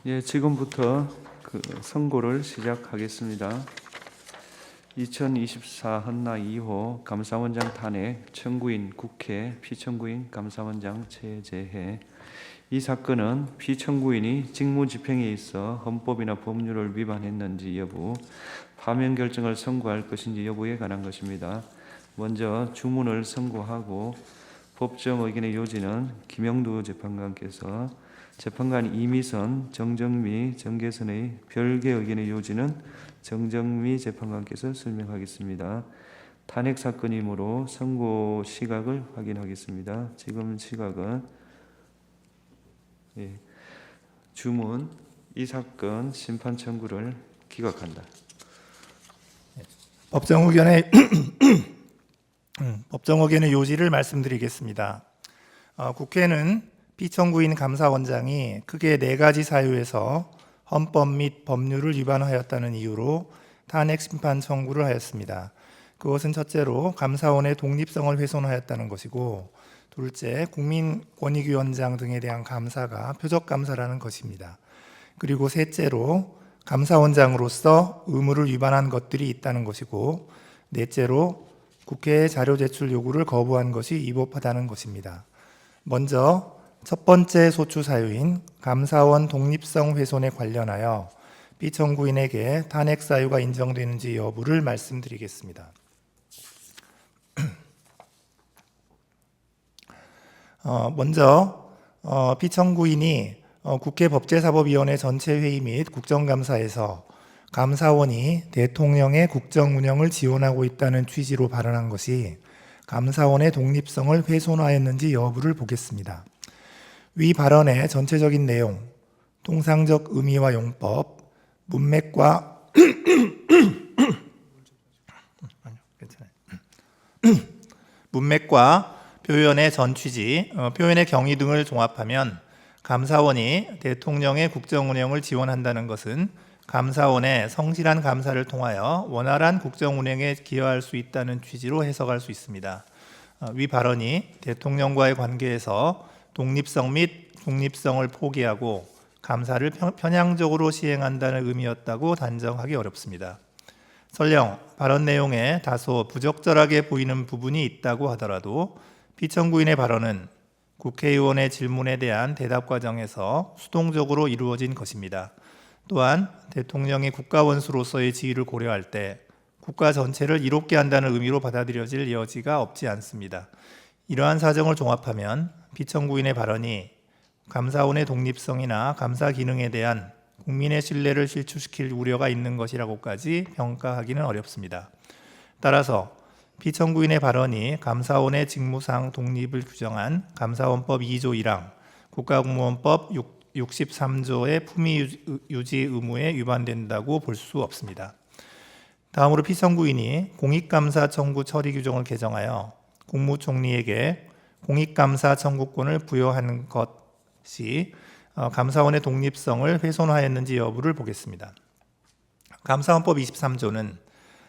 예, 지금부터 선고를 시작하겠습니다. 2024 헌나 2호 감사원장 탄핵 청구인 국회 피청구인 감사원장 체제해. 이 사건은 피청구인이 직무집행에 있어 헌법이나 법률을 위반했는지 여부, 파면 결정을 선고할 것인지 여부에 관한 것입니다. 먼저 주문을 선고하고 법정 의견의 요지는 김영두 재판관께서, 재판관 이미선, 정정미, 정계선의 별개 의견의 요지는 정정미 재판관께서 설명하겠습니다. 탄핵 사건이므로 선고 시각을 확인하겠습니다. 지금 시각은 주문, 이 사건 심판 청구를 기각한다. 법정 의견의 요지를 말씀드리겠습니다. 국회는 피청구인 감사원장이 크게 4가지 사유에서 헌법 및 법률을 위반하였다는 이유로 탄핵 심판 청구를 하였습니다. 그것은 첫째로 감사원의 독립성을 훼손하였다는 것이고, 둘째, 국민권익위원장 등에 대한 감사가 표적감사라는 것입니다. 그리고 셋째로 감사원장으로서 의무를 위반한 것들이 있다는 것이고, 넷째로 국회의 자료 제출 요구를 거부한 것이 위법하다는 것입니다. 먼저 첫 번째 소추 사유인 감사원 독립성 훼손에 관련하여 피청구인에게 탄핵 사유가 인정되는지 여부를 말씀드리겠습니다. 먼저 피청구인이 국회 법제사법위원회 전체 회의 및 국정감사에서 감사원이 대통령의 국정 운영을 지원하고 있다는 취지로 발언한 것이 감사원의 독립성을 훼손하였는지 여부를 보겠습니다. 위 발언의 전체적인 내용, 통상적 의미와 용법, 문맥과 문맥과 표현의 전 취지, 표현의 경위 등을 종합하면 감사원이 대통령의 국정 운영을 지원한다는 것은 감사원의 성실한 감사를 통하여 원활한 국정 운영에 기여할 수 있다는 취지로 해석할 수 있습니다. 위 발언이 대통령과의 관계에서 독립성 및 중립성을 포기하고 감사를 편향적으로 시행한다는 의미였다고 단정하기 어렵습니다. 설령 발언 내용에 다소 부적절하게 보이는 부분이 있다고 하더라도 피청구인의 발언은 국회의원의 질문에 대한 대답 과정에서 수동적으로 이루어진 것입니다. 또한 대통령이 국가원수로서의 지위를 고려할 때 국가 전체를 이롭게 한다는 의미로 받아들여질 여지가 없지 않습니다. 이러한 사정을 종합하면 피청구인의 발언이 감사원의 독립성이나 감사 기능에 대한 국민의 신뢰를 실추시킬 우려가 있는 것이라고까지 평가하기는 어렵습니다. 따라서 피청구인의 발언이 감사원의 직무상 독립을 규정한 감사원법 2조 1항, 국가공무원법 63조의 품위 유지 의무에 위반된다고 볼 수 없습니다. 다음으로 피청구인이 공익감사 청구 처리 규정을 개정하여 국무총리에게 공익감사 청구권을 부여한 것이 감사원의 독립성을 훼손하였는지 여부를 보겠습니다. 감사원법 23조는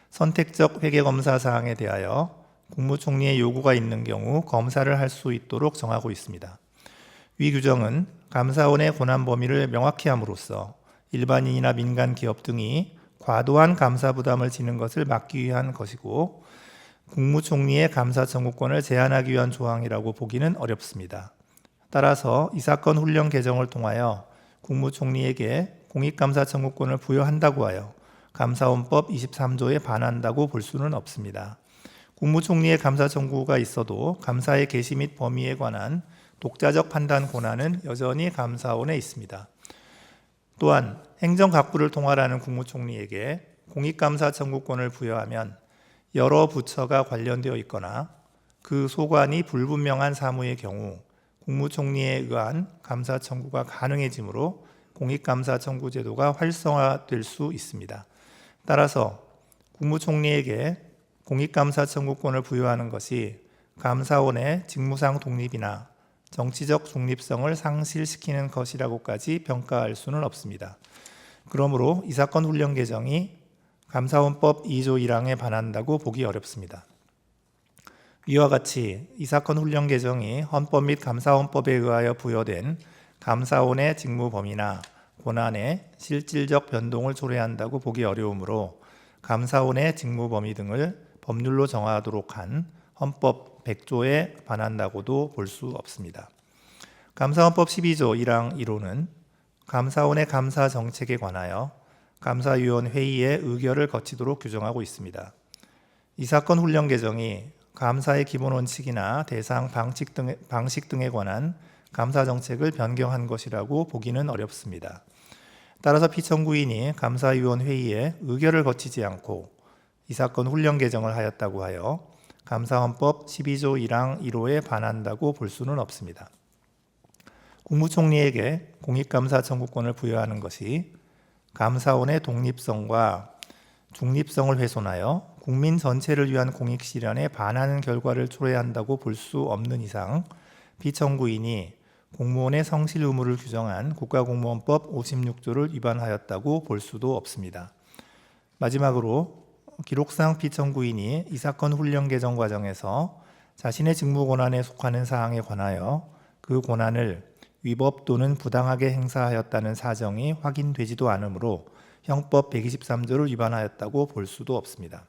선택적 회계검사 사항에 대하여 국무총리의 요구가 있는 경우 검사를 할 수 있도록 정하고 있습니다. 위 규정은 감사원의 권한 범위를 명확히 함으로써 일반인이나 민간 기업 등이 과도한 감사 부담을 지는 것을 막기 위한 것이고, 국무총리의 감사 청구권을 제한하기 위한 조항이라고 보기는 어렵습니다. 따라서 이 사건 훈령 개정을 통하여 국무총리에게 공익감사 청구권을 부여한다고 하여 감사원법 23조에 반한다고 볼 수는 없습니다. 국무총리의 감사 청구가 있어도 감사의 개시 및 범위에 관한 독자적 판단 권한은 여전히 감사원에 있습니다. 또한 행정각부를 통할하는 국무총리에게 공익감사 청구권을 부여하면 여러 부처가 관련되어 있거나 그 소관이 불분명한 사무의 경우 국무총리에 의한 감사 청구가 가능해지므로 공익감사 청구 제도가 활성화될 수 있습니다. 따라서 국무총리에게 공익감사 청구권을 부여하는 것이 감사원의 직무상 독립이나 정치적 중립성을 상실시키는 것이라고까지 평가할 수는 없습니다. 그러므로 이 사건 훈령 개정이 감사원법 2조 1항에 반한다고 보기 어렵습니다. 이와 같이 이 사건 훈령 개정이 헌법 및 감사원법에 의하여 부여된 감사원의 직무 범위나 권한의 실질적 변동을 초래한다고 보기 어려우므로 감사원의 직무 범위 등을 법률로 정하도록 한 헌법 100조에 반한다고도 볼 수 없습니다. 감사헌법 12조 1항 1호는 감사원의 감사 정책에 관하여 감사위원 회의의 의결을 거치도록 규정하고 있습니다. 이 사건 훈령 개정이 감사의 기본 원칙이나 대상 방식 등에 관한 감사 정책을 변경한 것이라고 보기는 어렵습니다. 따라서 피청구인이 감사위원 회의에 의결을 거치지 않고 이 사건 훈령 개정을 하였다고 하여 감사헌법 12조 1항 1호에 반한다고 볼 수는 없습니다. 국무총리에게 공익감사 청구권을 부여하는 것이 감사원의 독립성과 중립성을 훼손하여 국민 전체를 위한 공익 실현에 반하는 결과를 초래한다고 볼 수 없는 이상 피청구인이 공무원의 성실 의무를 규정한 국가공무원법 56조를 위반하였다고 볼 수도 없습니다. 마지막으로 기록상 피청구인이 이 사건 훈령 개정 과정에서 자신의 직무 권한에 속하는 사항에 관하여 그 권한을 위법 또는 부당하게 행사하였다는 사정이 확인되지도 않으므로 형법 123조를 위반하였다고 볼 수도 없습니다.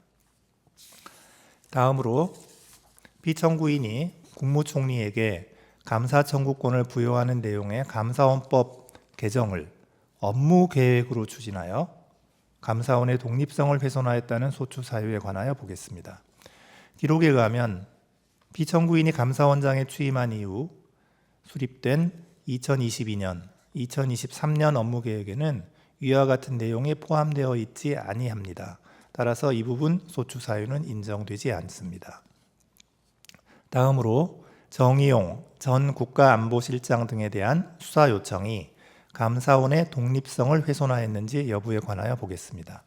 다음으로 피청구인이 국무총리에게 감사 청구권을 부여하는 내용의 감사원법 개정을 업무 계획으로 추진하여 감사원의 독립성을 훼손하였다는 소추 사유에 관하여 보겠습니다. 기록에 의하면 피청구인이 감사원장에 취임한 이후 수립된 2022년, 2023년 업무 계획에는 위와 같은 내용이 포함되어 있지 아니합니다. 따라서 이 부분 소추 사유는 인정되지 않습니다. 다음으로 정의용 전 국가안보실장 등에 대한 수사 요청이 감사원의 독립성을 훼손하였는지 여부에 관하여 보겠습니다.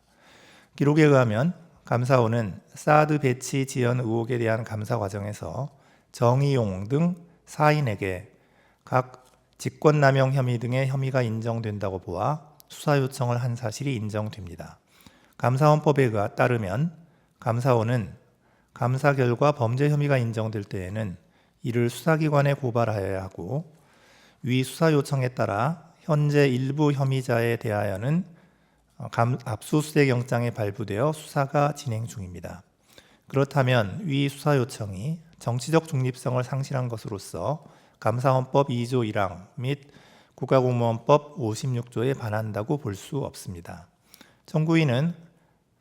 기록에 의하면 감사원은 사드 배치 지연 의혹에 대한 감사 과정에서 정의용 등 4인에게 각 직권남용 혐의 등의 혐의가 인정된다고 보아 수사 요청을 한 사실이 인정됩니다. 감사원법에 따르면 감사원은 감사 결과 범죄 혐의가 인정될 때에는 이를 수사기관에 고발하여야 하고 위 수사 요청에 따라 현재 일부 혐의자에 대하여는 압수수색 영장이 발부되어 수사가 진행 중입니다. 그렇다면 위 수사 요청이 정치적 중립성을 상실한 것으로서 감사헌법 2조 1항 및 국가공무원법 56조에 반한다고 볼 수 없습니다. 청구인은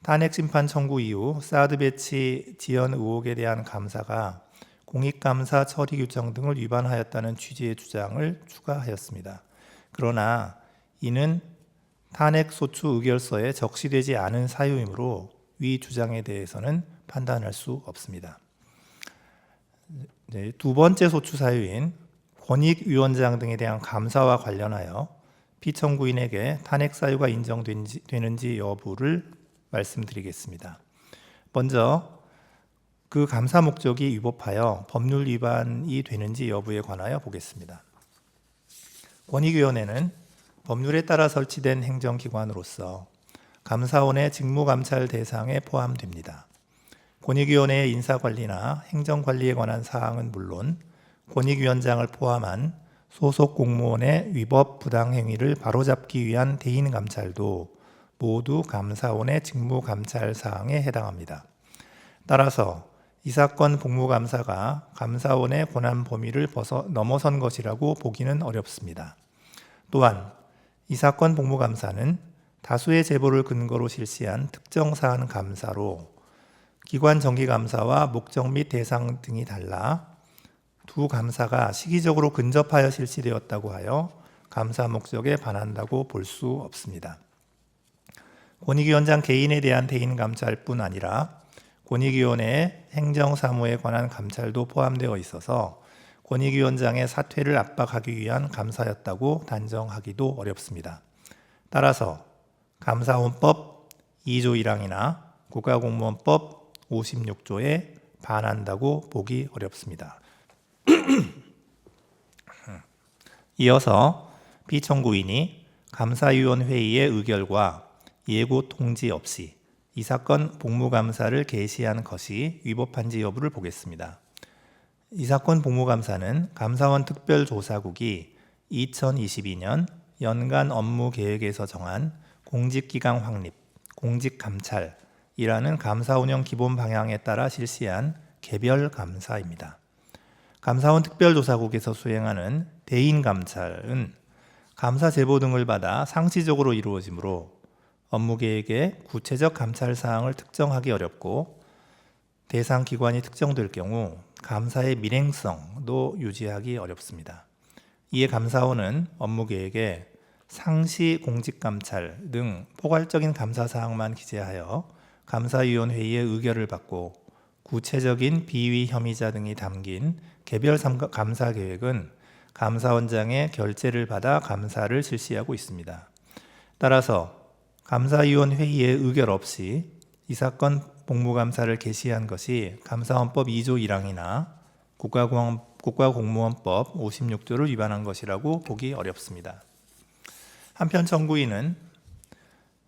탄핵심판 청구 이후 사드 배치 지연 의혹에 대한 감사가 공익감사 처리 규정 등을 위반하였다는 취지의 주장을 추가하였습니다. 그러나 이는 탄핵소추 의결서에 적시되지 않은 사유이므로 위 주장에 대해서는 판단할 수 없습니다. 두 번째 소추 사유인 권익위원장 등에 대한 감사와 관련하여 피청구인에게 탄핵 사유가 인정되는지 여부를 말씀드리겠습니다. 먼저 그 감사 목적이 위법하여 법률 위반이 되는지 여부에 관하여 보겠습니다. 권익위원회는 법률에 따라 설치된 행정기관으로서 감사원의 직무감찰 대상에 포함됩니다. 권익위원회의 인사관리나 행정관리에 관한 사항은 물론 권익위원장을 포함한 소속 공무원의 위법 부당행위를 바로잡기 위한 대인감찰도 모두 감사원의 직무감찰 사항에 해당합니다. 따라서 이 사건 복무감사가 감사원의 권한 범위를 넘어선 것이라고 보기는 어렵습니다. 또한 이 사건 복무감사는 다수의 제보를 근거로 실시한 특정 사안 감사로 기관 정기감사와 목적 및 대상 등이 달라 두 감사가 시기적으로 근접하여 실시되었다고 하여 감사 목적에 반한다고 볼 수 없습니다. 권익위원장 개인에 대한 대인 감찰뿐 아니라 권익위원회의 행정사무에 관한 감찰도 포함되어 있어서 권익위원장의 사퇴를 압박하기 위한 감사였다고 단정하기도 어렵습니다. 따라서 감사원법 2조 1항이나 국가공무원법 56조에 반한다고 보기 어렵습니다. 이어서 피청구인이 감사위원 회의의 의결과 예고 통지 없이 이 사건 복무감사를 개시한 것이 위법한지 여부를 보겠습니다. 이 사건 복무감사는 감사원 특별조사국이 2022년 연간 업무 계획에서 정한 공직기강 확립, 공직감찰이라는 감사 운영 기본 방향에 따라 실시한 개별 감사입니다. 감사원 특별조사국에서 수행하는 대인 감찰은 감사 제보 등을 받아 상시적으로 이루어지므로 업무 계획에 구체적 감찰 사항을 특정하기 어렵고 대상 기관이 특정될 경우 감사의 밀행성도 유지하기 어렵습니다. 이에 감사원은 업무 계획에 상시 공직감찰 등 포괄적인 감사 사항만 기재하여 감사위원회의의 의결을 받고 구체적인 비위 혐의자 등이 담긴 개별 감사 계획은 감사원장의 결재를 받아 감사를 실시하고 있습니다. 따라서 감사위원 회의의 의결 없이 이 사건 복무감사를 개시한 것이 감사원법 2조 1항이나 국가공무원법 56조를 위반한 것이라고 보기 어렵습니다. 한편 청구인은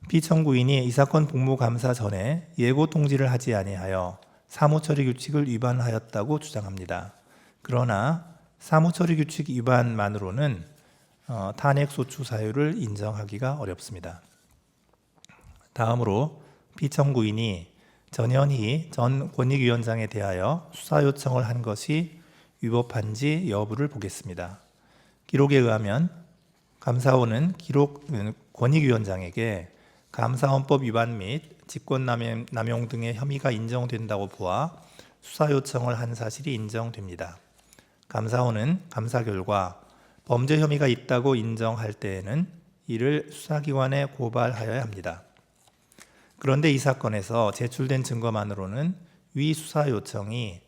피청구인이 이 사건 복무감사 전에 예고 통지를 하지 아니하여 사무처리 규칙을 위반하였다고 주장합니다. 그러나 사무처리 규칙 위반만으로는 탄핵소추 사유를 인정하기가 어렵습니다. 다음으로 피청구인이 전현희 전 권익위원장에 대하여 수사 요청을 한 것이 위법한지 여부를 보겠습니다. 기록에 의하면 감사원은 권익위원장에게 감사원법 위반 및 직권남용 등의 혐의가 인정된다고 보아 수사 요청을 한 사실이 인정됩니다. 감사원은 감사 결과 범죄 혐의가 있다고 인정할 때에는 이를 수사기관에 고발하여야 합니다. 그런데 이 사건에서 제출된 증거만으로는 위 수사 요청이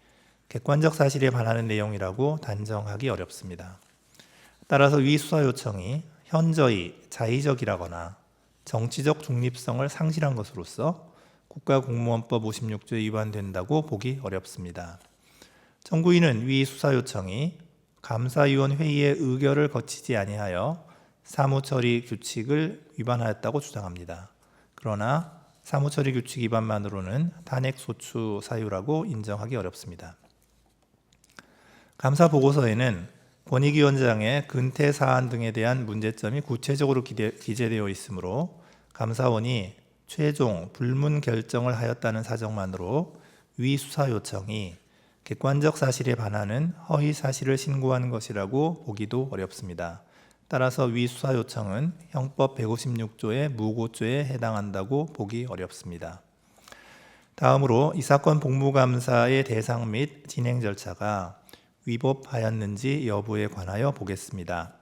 객관적 사실에 반하는 내용이라고 단정하기 어렵습니다. 따라서 위 수사 요청이 현저히 자의적이라거나 정치적 중립성을 상실한 것으로서 국가공무원법 56조에 위반된다고 보기 어렵습니다. 청구인은 위 수사 요청이 감사위원 회의의 의결을 거치지 아니하여 사무처리 규칙을 위반하였다고 주장합니다. 그러나 사무처리 규칙 위반만으로는 탄핵소추 사유라고 인정하기 어렵습니다. 감사 보고서에는 권익위원장의 근태 사안 등에 대한 문제점이 구체적으로 기재되어 있으므로 감사원이 최종 불문 결정을 하였다는 사정만으로 위 수사 요청이 객관적 사실에 반하는 허위 사실을 신고한 것이라고 보기도 어렵습니다. 따라서 위 수사 요청은 형법 156조의 무고죄에 해당한다고 보기 어렵습니다. 다음으로 이 사건 복무감사의 대상 및 진행 절차가 위법하였는지 여부에 관하여 보겠습니다.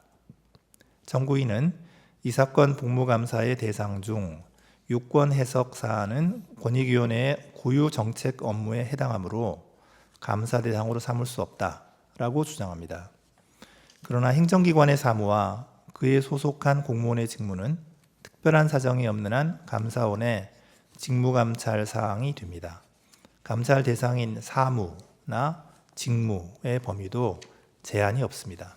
청구인은 이 사건 복무감사의 대상 중 유권 해석 사안은 권익위원회의 고유 정책 업무에 해당하므로 감사 대상으로 삼을 수 없다라고 주장합니다. 그러나 행정기관의 사무와 그에 소속한 공무원의 직무는 특별한 사정이 없는 한 감사원의 직무감찰 사항이 됩니다. 감찰 대상인 사무나 직무의 범위도 제한이 없습니다.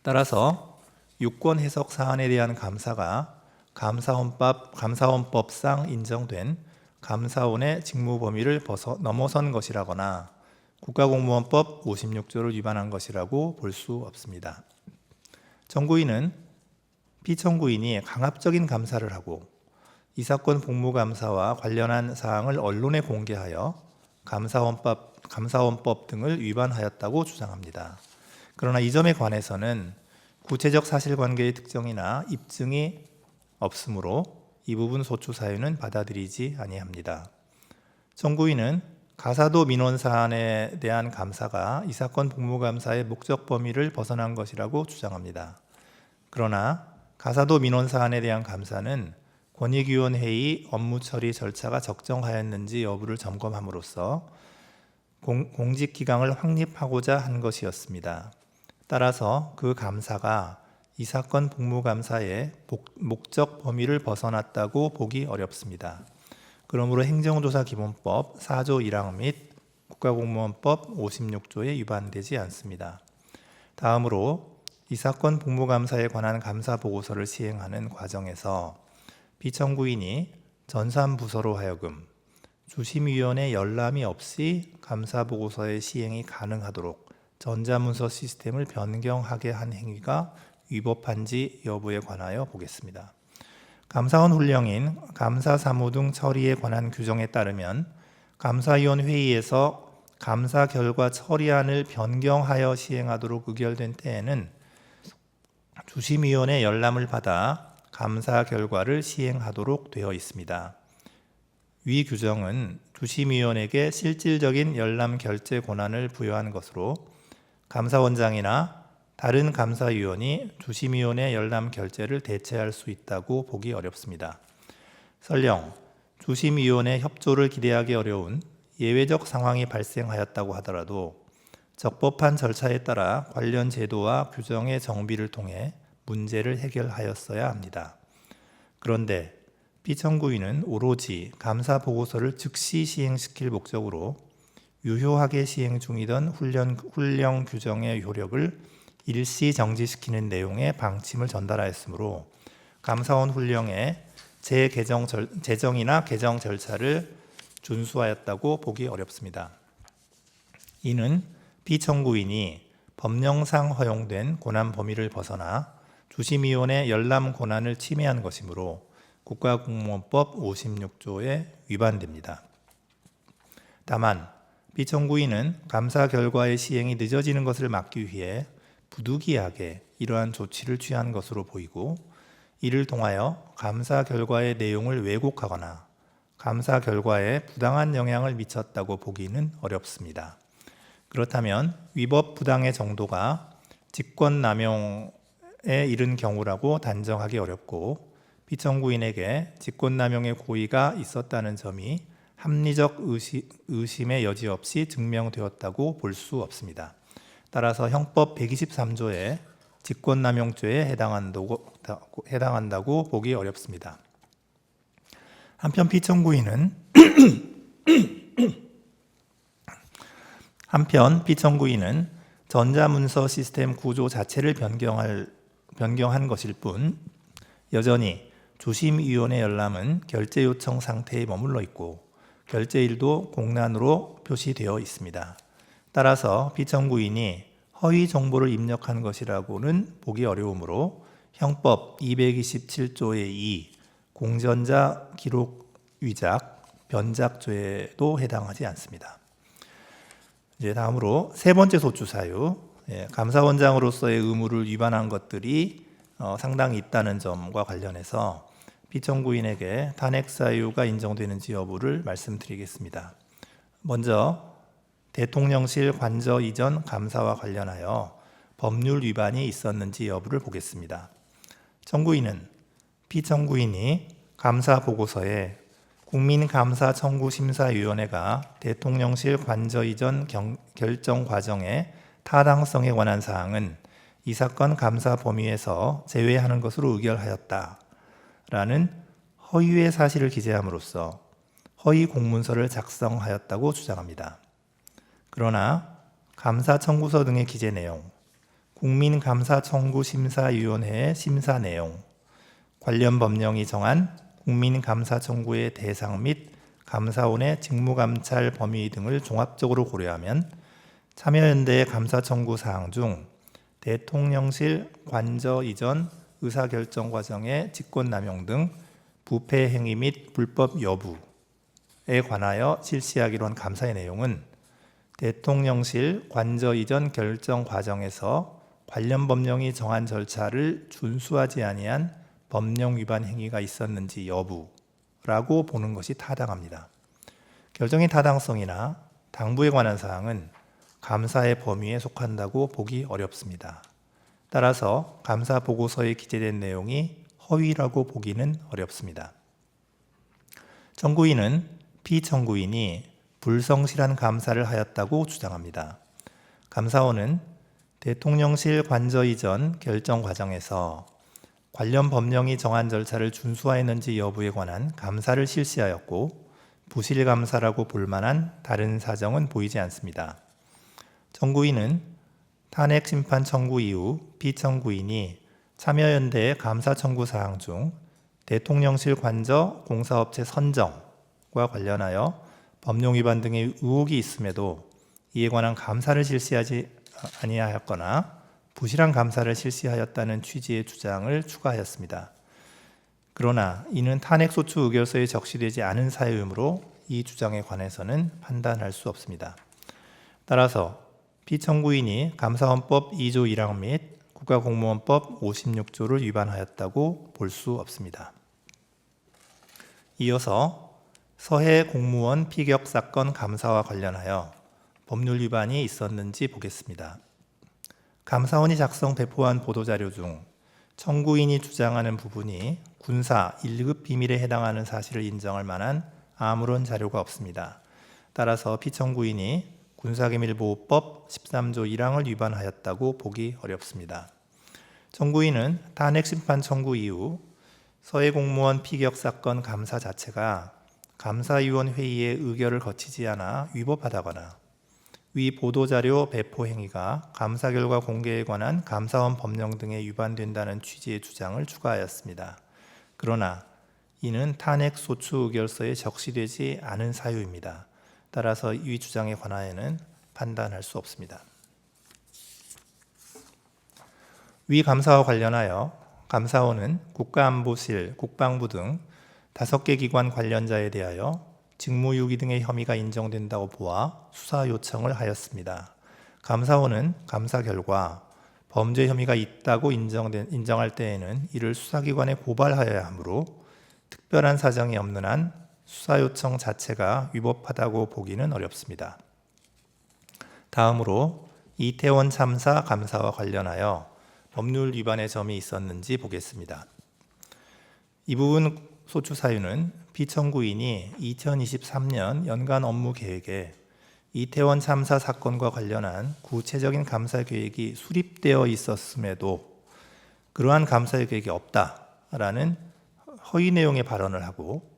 따라서 유권 해석 사안에 대한 감사가 감사원법상 인정된 감사원의 직무 범위를 넘어선 것이라거나 국가공무원법 56조를 위반한 것이라고 볼 수 없습니다. 청구인은 피청구인이 강압적인 감사를 하고 이 사건 복무감사와 관련한 사항을 언론에 공개하여 감사원법 등을 위반하였다고 주장합니다. 그러나 이 점에 관해서는 구체적 사실관계의 특정이나 입증이 없으므로 이 부분 소추 사유는 받아들이지 아니합니다. 청구인은 가사도 민원 사안에 대한 감사가 이 사건 복무감사의 목적 범위를 벗어난 것이라고 주장합니다. 그러나 가사도 민원 사안에 대한 감사는 권익위원회의 업무 처리 절차가 적정하였는지 여부를 점검함으로써 공직기강을 확립하고자 한 것이었습니다. 따라서 그 감사가 이 사건 복무감사의 목적 범위를 벗어났다고 보기 어렵습니다. 그러므로 행정조사기본법 4조 1항 및 국가공무원법 56조에 위반되지 않습니다. 다음으로 이 사건 복무감사에 관한 감사보고서를 시행하는 과정에서 피청구인이 전산부서로 하여금 주심위원회 열람이 없이 감사보고서의 시행이 가능하도록 전자문서 시스템을 변경하게 한 행위가 위법한지 여부에 관하여 보겠습니다. 감사원 훈령인 감사사무 등 처리에 관한 규정에 따르면 감사위원 회의에서 감사 결과 처리안을 변경하여 시행하도록 의결된 때에는 주심위원회 열람을 받아 감사 결과를 시행하도록 되어 있습니다. 위 규정은 주심위원에게 실질적인 열람 결재 권한을 부여한 것으로 감사원장이나 다른 감사위원이 주심위원회 열람 결재를 대체할 수 있다고 보기 어렵습니다. 설령 주심위원회 협조를 기대하기 어려운 예외적 상황이 발생하였다고 하더라도 적법한 절차에 따라 관련 제도와 규정의 정비를 통해 문제를 해결하였어야 합니다. 그런데 피청구인은 오로지 감사 보고서를 즉시 시행시킬 목적으로 유효하게 시행 중이던 훈령 규정의 효력을 일시 정지시키는 내용의 방침을 전달하였으므로 감사원 훈령의 재정이나 개정 절차를 준수하였다고 보기 어렵습니다. 이는 피청구인이 법령상 허용된 권한 범위를 벗어나 주심위원회 열람 권한을 침해한 것이므로 국가공무원법 56조에 위반됩니다. 다만 피청구인은 감사 결과의 시행이 늦어지는 것을 막기 위해 부득이하게 이러한 조치를 취한 것으로 보이고 이를 통하여 감사 결과의 내용을 왜곡하거나 감사 결과에 부당한 영향을 미쳤다고 보기는 어렵습니다. 그렇다면 위법 부당의 정도가 직권남용에 이른 경우라고 단정하기 어렵고 피청구인에게 직권남용의 고의가 있었다는 점이 합리적 의심의 여지 없이 증명되었다고 볼 수 없습니다. 따라서 형법 123조의 직권남용죄에 해당한다고 보기 어렵습니다. 한편 피청구인은 전자문서 시스템 구조 자체를 변경한 것일 뿐 여전히 주심위원회 열람은 결재 요청 상태에 머물러 있고 결재일도 공란으로 표시되어 있습니다. 따라서 피청구인이 허위 정보를 입력한 것이라고는 보기 어려우므로 형법 227조의 2 공전자 기록 위작 변작죄에도 해당하지 않습니다. 이제 다음으로 세 번째 소추 사유, 감사원장으로서의 의무를 위반한 것들이 상당히 있다는 점과 관련해서 피청구인에게 탄핵 사유가 인정되는지 여부를 말씀드리겠습니다. 먼저 대통령실 관저 이전 감사와 관련하여 법률 위반이 있었는지 여부를 보겠습니다. 청구인은 피청구인이 감사 보고서에 국민감사청구심사위원회가 대통령실 관저 이전 결정 과정의 타당성에 관한 사항은 이 사건 감사 범위에서 제외하는 것으로 의결하였다라는 허위의 사실을 기재함으로써 허위 공문서를 작성하였다고 주장합니다. 그러나 감사 청구서 등의 기재 내용, 국민감사청구심사위원회의 심사 내용, 관련 법령이 정한 국민감사 청구의 대상 및 감사원의 직무감찰 범위 등을 종합적으로 고려하면 참여연대의 감사 청구 사항 중 대통령실 관저 이전 의사결정 과정의 직권남용 등 부패 행위 및 불법 여부에 관하여 실시하기로 한 감사의 내용은 대통령실 관저 이전 결정 과정에서 관련 법령이 정한 절차를 준수하지 아니한 법령 위반 행위가 있었는지 여부라고 보는 것이 타당합니다. 결정의 타당성이나 당부에 관한 사항은 감사의 범위에 속한다고 보기 어렵습니다. 따라서 감사 보고서에 기재된 내용이 허위라고 보기는 어렵습니다. 청구인은 피청구인이 불성실한 감사를 하였다고 주장합니다. 감사원은 대통령실 관저 이전 결정 과정에서 관련 법령이 정한 절차를 준수하였는지 여부에 관한 감사를 실시하였고 부실 감사라고 볼 만한 다른 사정은 보이지 않습니다. 청구인은 탄핵 심판 청구 이후 피청구인이 참여연대의 감사 청구 사항 중 대통령실 관저 공사업체 선정과 관련하여 법령 위반 등의 의혹이 있음에도 이에 관한 감사를 실시하지 아니하였거나 부실한 감사를 실시하였다는 취지의 주장을 추가하였습니다. 그러나 이는 탄핵소추 의결서에 적시되지 않은 사유이므로 이 주장에 관해서는 판단할 수 없습니다. 따라서 피청구인이 감사원법 2조 1항 및 국가공무원법 56조를 위반하였다고 볼 수 없습니다. 이어서 서해 공무원 피격 사건 감사와 관련하여 법률 위반이 있었는지 보겠습니다. 감사원이 작성 배포한 보도자료 중 청구인이 주장하는 부분이 군사 1급 비밀에 해당하는 사실을 인정할 만한 아무런 자료가 없습니다. 따라서 피청구인이 군사기밀보호법 13조 1항을 위반하였다고 보기 어렵습니다. 청구인은 탄핵심판 청구 이후 서해공무원 피격 사건 감사 자체가 감사위원 회의의 의결을 거치지 않아 위법하다거나 위 보도자료 배포 행위가 감사 결과 공개에 관한 감사원 법령 등에 위반된다는 취지의 주장을 추가하였습니다. 그러나 이는 탄핵소추 의결서에 적시되지 않은 사유입니다. 따라서 이 주장에 관하여는 판단할 수 없습니다. 위 감사와 관련하여 감사원은 국가안보실, 국방부 등 5개 기관 관련자에 대하여 직무유기 등의 혐의가 인정된다고 보아 수사 요청을 하였습니다. 감사원은 감사 결과 범죄 혐의가 있다고 인정할 때에는 이를 수사기관에 고발하여야 하므로 특별한 사정이 없는 한 수사 요청 자체가 위법하다고 보기는 어렵습니다. 다음으로 이태원 참사 감사와 관련하여 법률 위반의 점이 있었는지 보겠습니다. 이 부분 소추 사유는 피청구인이 2023년 연간 업무 계획에 이태원 참사 사건과 관련한 구체적인 감사 계획이 수립되어 있었음에도 그러한 감사 계획이 없다라는 허위 내용의 발언을 하고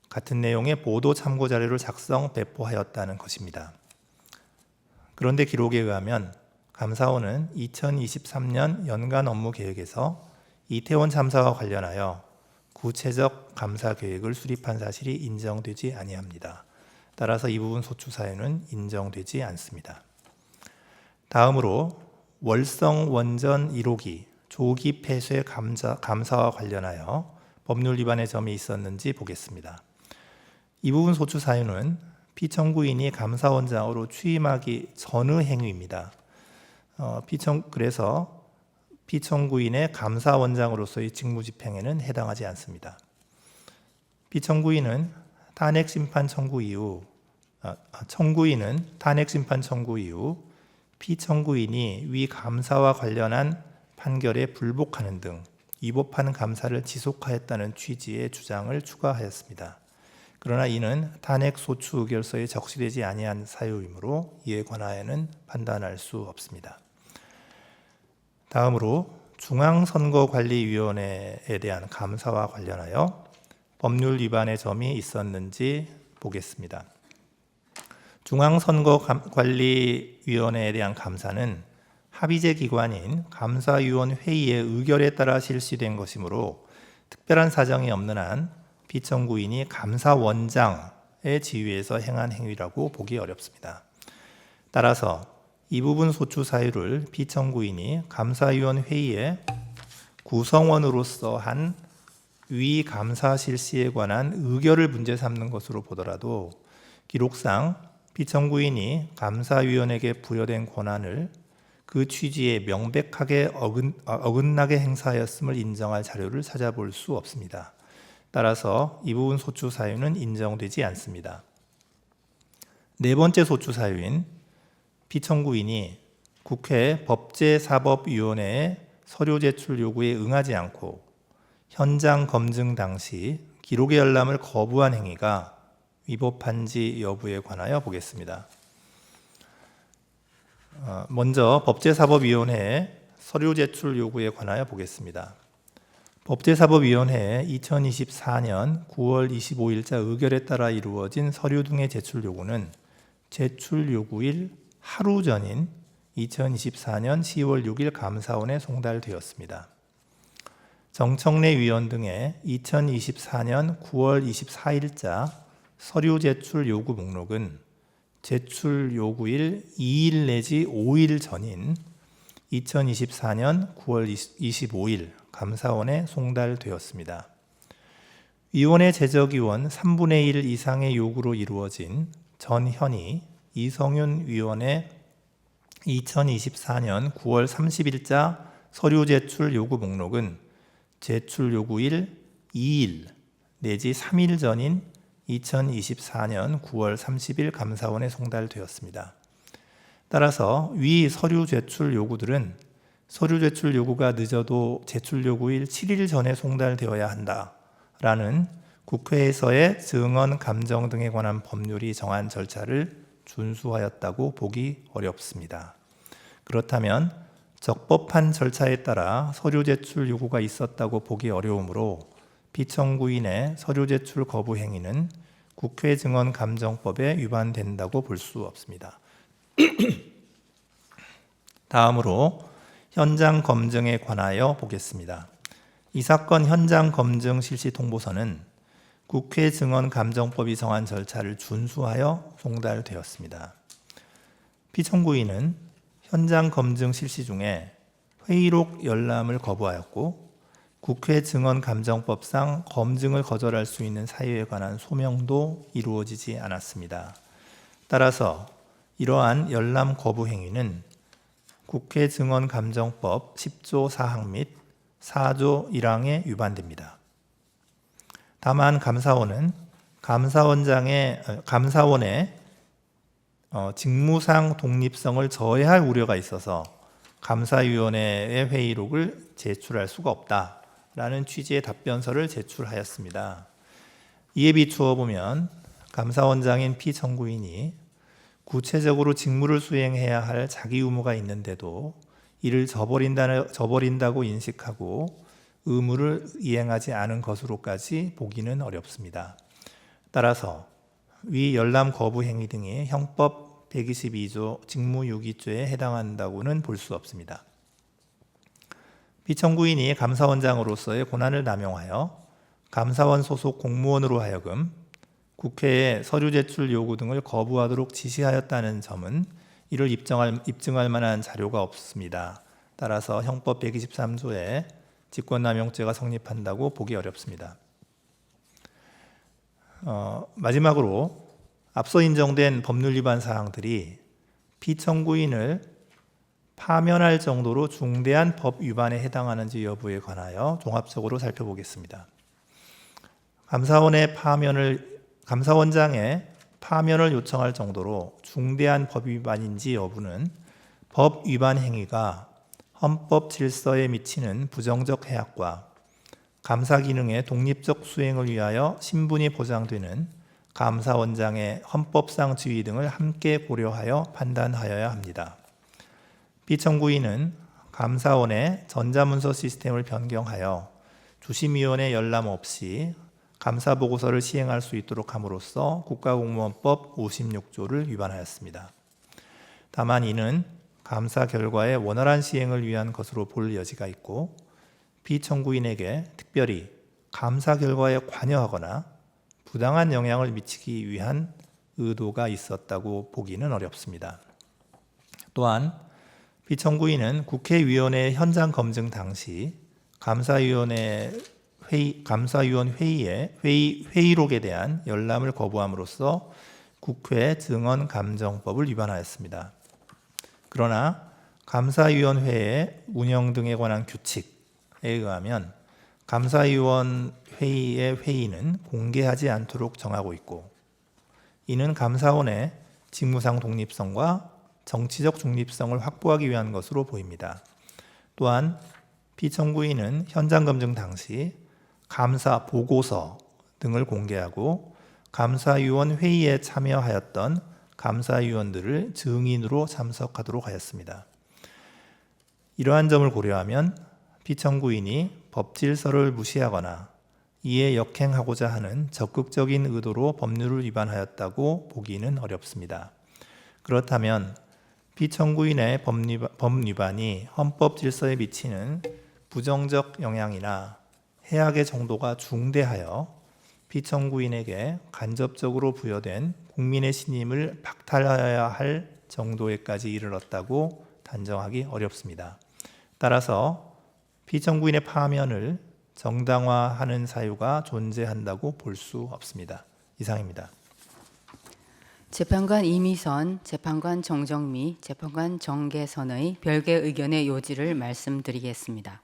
같은 내용의 보도 참고 자료를 작성 배포하였다는 것입니다. 그런데 기록에 의하면 감사원은 2023년 연간 업무 계획에서 이태원 참사와 관련하여 구체적 감사 계획을 수립한 사실이 인정되지 아니합니다. 따라서 이 부분 소추 사유는 인정되지 않습니다. 다음으로 월성 원전 1호기 조기 폐쇄 감사와 관련하여 법률 위반의 점이 있었는지 보겠습니다. 이 부분 소추 사유는 피청구인이 감사원장으로 취임하기 전의 행위입니다. 그래서 피청구인의 감사원장으로서의 직무집행에는 해당하지 않습니다. 피청구인은 탄핵심판 청구 이후 청구인은 탄핵심판 청구 이후 피청구인이 위 감사와 관련한 판결에 불복하는 등 위법한 감사를 지속하였다는 취지의 주장을 추가하였습니다. 그러나 이는 탄핵소추 의결서에 적시되지 아니한 사유이므로 이에 관하여는 판단할 수 없습니다. 다음으로 중앙선거관리위원회에 대한 감사와 관련하여 법률 위반의 점이 있었는지 보겠습니다. 중앙선거관리위원회에 대한 감사는 합의제 기관인 감사위원회의의 의결에 따라 실시된 것이므로 특별한 사정이 없는 한 피청구인이 감사원장의 지위에서 행한 행위라고 보기 어렵습니다. 따라서 이 부분 소추 사유를 피청구인이 감사위원회의의 구성원으로서 한 위 감사 실시에 관한 의결을 문제 삼는 것으로 보더라도 기록상 피청구인이 감사위원에게 부여된 권한을 그 취지에 명백하게 어긋나게 행사하였음을 인정할 자료를 찾아볼 수 없습니다. 따라서 이 부분 소추 사유는 인정되지 않습니다. 네 번째 소추 사유인 피청구인이 국회 법제사법위원회의 서류 제출 요구에 응하지 않고 현장 검증 당시 기록의 열람을 거부한 행위가 위법한지 여부에 관하여 보겠습니다. 먼저 법제사법위원회의 서류 제출 요구에 관하여 보겠습니다. 법제사법위원회의 2024년 9월 25일자 의결에 따라 이루어진 서류 등의 제출 요구는 제출 요구일 하루 전인 2024년 10월 6일 감사원에 송달되었습니다. 정청래 위원 등의 2024년 9월 24일자 서류 제출 요구 목록은 제출 요구일 2일 내지 5일 전인 2024년 9월 25일 감사원에 송달되었습니다. 위원회 제적위원 3분의 1 이상의 요구로 이루어진 전현희, 이성윤 위원의 2024년 9월 30일자 서류 제출 요구 목록은 제출 요구일 2일 내지 3일 전인 2024년 9월 30일 감사원에 송달되었습니다. 따라서 위 서류 제출 요구들은 서류 제출 요구가 늦어도 제출 요구일 7일 전에 송달되어야 한다라는 국회에서의 증언 감정 등에 관한 법률이 정한 절차를 준수하였다고 보기 어렵습니다. 그렇다면 적법한 절차에 따라 서류 제출 요구가 있었다고 보기 어려우므로 피청구인의 서류 제출 거부 행위는 국회 증언 감정법에 위반된다고 볼 수 없습니다. 다음으로 현장 검증에 관하여 보겠습니다. 이 사건 현장 검증 실시 통보서는 국회 증언 감정법이 정한 절차를 준수하여 송달되었습니다. 피청구인은 현장 검증 실시 중에 회의록 열람을 거부하였고 국회 증언 감정법상 검증을 거절할 수 있는 사유에 관한 소명도 이루어지지 않았습니다. 따라서 이러한 열람 거부 행위는 국회 증언 감정법 10조 4항 및 4조 1항에 위반됩니다. 다만 감사원은 감사원의 직무상 독립성을 저해할 우려가 있어서 감사위원회의 회의록을 제출할 수가 없다라는 취지의 답변서를 제출하였습니다. 이에 비추어 보면 감사원장인 피청구인이 구체적으로 직무를 수행해야 할 자기 의무가 있는데도 이를 저버린다고 인식하고 의무를 이행하지 않은 것으로까지 보기는 어렵습니다. 따라서 위 열람 거부 행위 등이 형법 122조 직무유기죄에 해당한다고는 볼 수 없습니다. 피청구인이 감사원장으로서의 권한을 남용하여 감사원 소속 공무원으로 하여금 국회에 서류 제출 요구 등을 거부하도록 지시하였다는 점은 이를 입증할 만한 자료가 없습니다. 따라서 형법 123조에 직권남용죄가 성립한다고 보기 어렵습니다. 마지막으로 앞서 인정된 법률 위반 사항들이 피청구인을 파면할 정도로 중대한 법 위반에 해당하는지 여부에 관하여 종합적으로 살펴보겠습니다. 감사원장의 파면을 요청할 정도로 중대한 법 위반인지 여부는 법 위반 행위가 헌법 질서에 미치는 부정적 해악과 감사 기능의 독립적 수행을 위하여 신분이 보장되는 감사원장의 헌법상 지위 등을 함께 고려하여 판단하여야 합니다. 피청구인은 감사원의 전자문서 시스템을 변경하여 주심위원회 열람 없이 감사보고서를 시행할 수 있도록 함으로써 국가공무원법 56조를 위반하였습니다. 다만 이는 감사 결과의 원활한 시행을 위한 것으로 볼 여지가 있고 피청구인에게 특별히 감사 결과에 관여하거나 부당한 영향을 미치기 위한 의도가 있었다고 보기는 어렵습니다. 또한 피청구인은 국회위원회 현장 검증 당시 감사위원 회의의 회의록에 대한 열람을 거부함으로써 국회 증언 감정법을 위반하였습니다. 그러나 감사위원회의 운영 등에 관한 규칙에 의하면 감사위원 회의의 회의는 공개하지 않도록 정하고 있고 이는 감사원의 직무상 독립성과 정치적 중립성을 확보하기 위한 것으로 보입니다. 또한 피청구인은 현장 검증 당시 감사 보고서 등을 공개하고 감사위원 회의에 참여하였던 감사위원들을 증인으로 참석하도록 하였습니다. 이러한 점을 고려하면 피청구인이 법질서를 무시하거나 이에 역행하고자 하는 적극적인 의도로 법률을 위반하였다고 보기는 어렵습니다. 그렇다면 피청구인의 법 위반이 헌법 질서에 미치는 부정적 영향이나 해악의 정도가 중대하여 피청구인에게 간접적으로 부여된 국민의 신임을 박탈하여야 할 정도에까지 이르렀다고 단정하기 어렵습니다. 따라서 피청구인의 파면을 정당화하는 사유가 존재한다고 볼 수 없습니다. 이상입니다. 재판관 이미선, 재판관 정정미, 재판관 정계선의 별개 의견의 요지를 말씀드리겠습니다.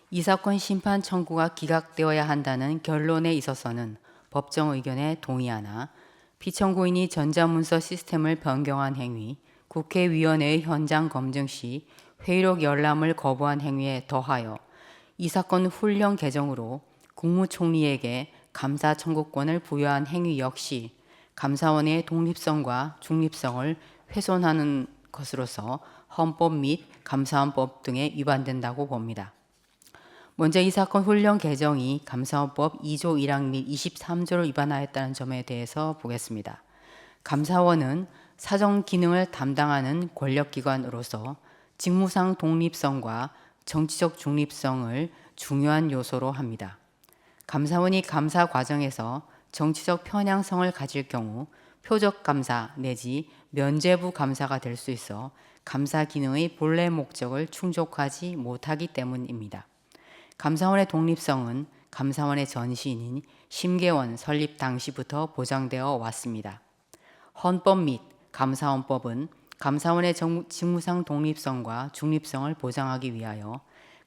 이 사건 심판 청구가 기각되어야 한다는 결론에 있어서는 법정 의견에 동의하나 피청구인이 전자문서 시스템을 변경한 행위, 국회위원회의 현장 검증 시 회의록 열람을 거부한 행위에 더하여 이 사건 훈령 개정으로 국무총리에게 감사 청구권을 부여한 행위 역시 감사원의 독립성과 중립성을 훼손하는 것으로서 헌법 및 감사원법 등에 위반된다고 봅니다. 먼저 이 사건 훈령 개정이 감사원법 2조 1항 및 23조를 위반하였다는 점에 대해서 보겠습니다. 감사원은 사정 기능을 담당하는 권력기관으로서 직무상 독립성과 정치적 중립성을 중요한 요소로 합니다. 감사원이 감사 과정에서 정치적 편향성을 가질 경우 표적 감사 내지 면죄부 감사가 될 수 있어 감사 기능의 본래 목적을 충족하지 못하기 때문입니다. 감사원의 독립성은 감사원의 전신인 심계원 설립 당시부터 보장되어 왔습니다. 헌법 및 감사원법은 감사원의 직무상 독립성과 중립성을 보장하기 위하여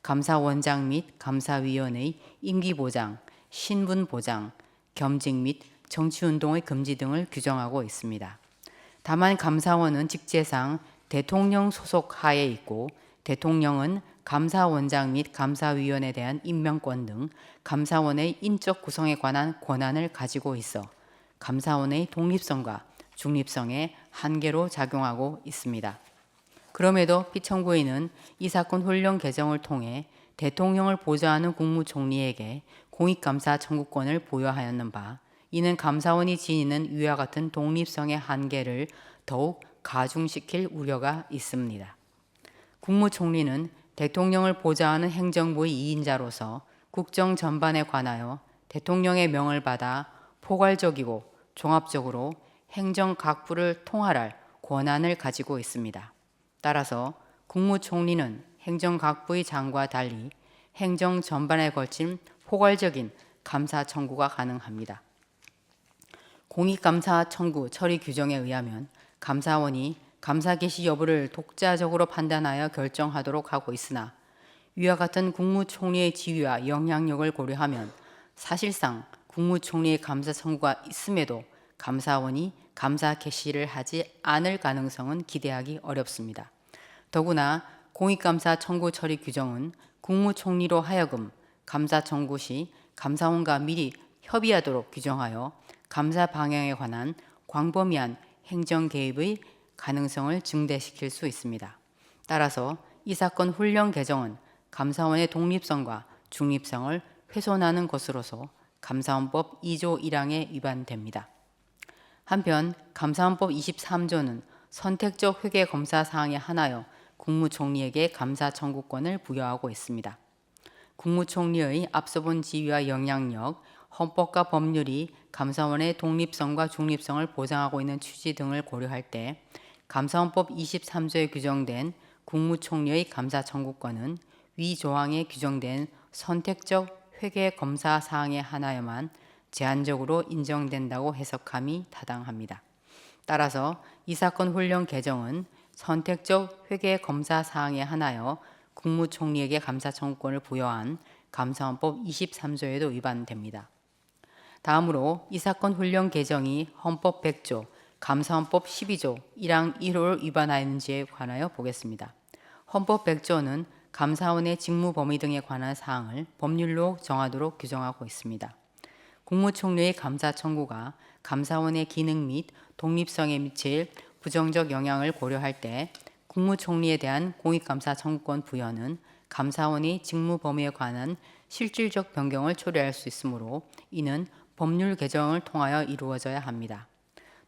감사원장 및 감사위원의 임기 보장, 신분 보장, 겸직 및 정치운동의 금지 등을 규정하고 있습니다. 다만 감사원은 직제상 대통령 소속 하에 있고 대통령은 감사원장 및 감사위원에 대한 임명권 등 감사원의 인적 구성에 관한 권한을 가지고 있어 감사원의 독립성과 중립성에 한계로 작용하고 있습니다. 그럼에도 피청구인은 이 사건 훈령 개정을 통해 대통령을 보좌하는 국무총리에게 공익감사 청구권을 부여하였는 바 이는 감사원이 지니는 위와 같은 독립성의 한계를 더욱 가중시킬 우려가 있습니다. 국무총리는 대통령을 보좌하는 행정부의 2인자로서 국정 전반에 관하여 대통령의 명을 받아 포괄적이고 종합적으로 행정 각부를 통할할 권한을 가지고 있습니다. 따라서 국무총리는 행정 각부의 장과 달리 행정 전반에 걸친 포괄적인 감사 청구가 가능합니다. 공익감사 청구 처리 규정에 의하면 감사원이 감사 개시 여부를 독자적으로 판단하여 결정하도록 하고 있으나 위와 같은 국무총리의 지위와 영향력을 고려하면 사실상 국무총리의 감사 청구가 있음에도 감사원이 감사 개시를 하지 않을 가능성은 기대하기 어렵습니다. 더구나 공익감사 청구 처리 규정은 국무총리로 하여금 감사 청구 시 감사원과 미리 협의하도록 규정하여 감사 방향에 관한 광범위한 행정 개입의 가능성을 증대시킬 수 있습니다. 따라서 이 사건 훈령 개정은 감사원의 독립성과 중립성을 훼손하는 것으로서 감사원법 2조 1항에 위반됩니다. 한편 감사원법 23조는 선택적 회계 검사 사항에 한하여 국무총리에게 감사 청구권을 부여하고 있습니다. 국무총리의 앞서 본 지위와 영향력, 헌법과 법률이 감사원의 독립성과 중립성을 보장하고 있는 취지 등을 고려할 때 감사원법 23조에 규정된 국무총리의 감사 청구권은 위 조항에 규정된 선택적 회계 검사 사항에 한하여만 제한적으로 인정된다고 해석함이 타당합니다. 따라서 이 사건 훈령 개정은 선택적 회계 검사 사항에 한하여 국무총리에게 감사 청구권을 부여한 감사원법 23조에도 위반됩니다. 다음으로 이 사건 훈령 개정이 헌법 100조, 감사원법 12조 1항 1호를 위반하였는지에 관하여 보겠습니다. 헌법 100조는 감사원의 직무 범위 등에 관한 사항을 법률로 정하도록 규정하고 있습니다. 국무총리의 감사 청구가 감사원의 기능 및 독립성에 미칠 부정적 영향을 고려할 때 국무총리에 대한 공익감사 청구권 부여는 감사원의 직무 범위에 관한 실질적 변경을 초래할 수 있으므로 이는 법률 개정을 통하여 이루어져야 합니다.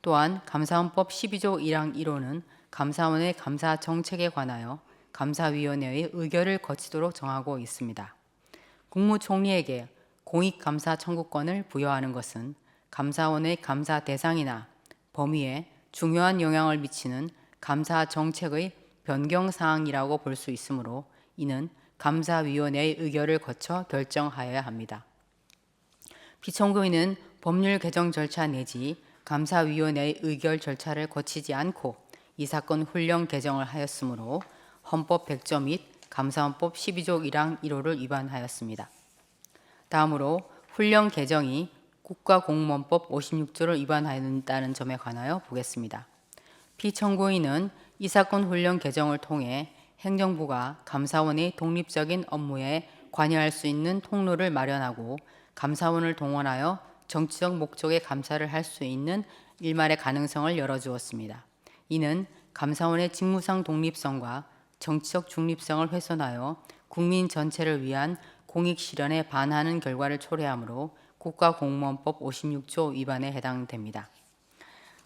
또한 감사원법 12조 1항 1호는 감사원의 감사 정책에 관하여 감사위원회의 의결을 거치도록 정하고 있습니다. 국무총리에게 공익감사 청구권을 부여하는 것은 감사원의 감사 대상이나 범위에 중요한 영향을 미치는 감사 정책의 변경 사항이라고 볼 수 있으므로 이는 감사위원회의 의결을 거쳐 결정하여야 합니다. 피청구인은 법률 개정 절차 내지 감사위원회의 의결 절차를 거치지 않고 이 사건 훈령 개정을 하였으므로 헌법 100조 및 감사원법 12조 1항 1호를 위반하였습니다. 다음으로 훈령 개정이 국가공무원법 56조를 위반한다는 점에 관하여 보겠습니다. 피청구인은 이 사건 훈령 개정을 통해 행정부가 감사원의 독립적인 업무에 관여할 수 있는 통로를 마련하고 감사원을 동원하여 정치적 목적의 감사를 할 수 있는 일말의 가능성을 열어주었습니다. 이는 감사원의 직무상 독립성과 정치적 중립성을 훼손하여 국민 전체를 위한 공익 실현에 반하는 결과를 초래하므로 국가공무원법 56조 위반에 해당됩니다.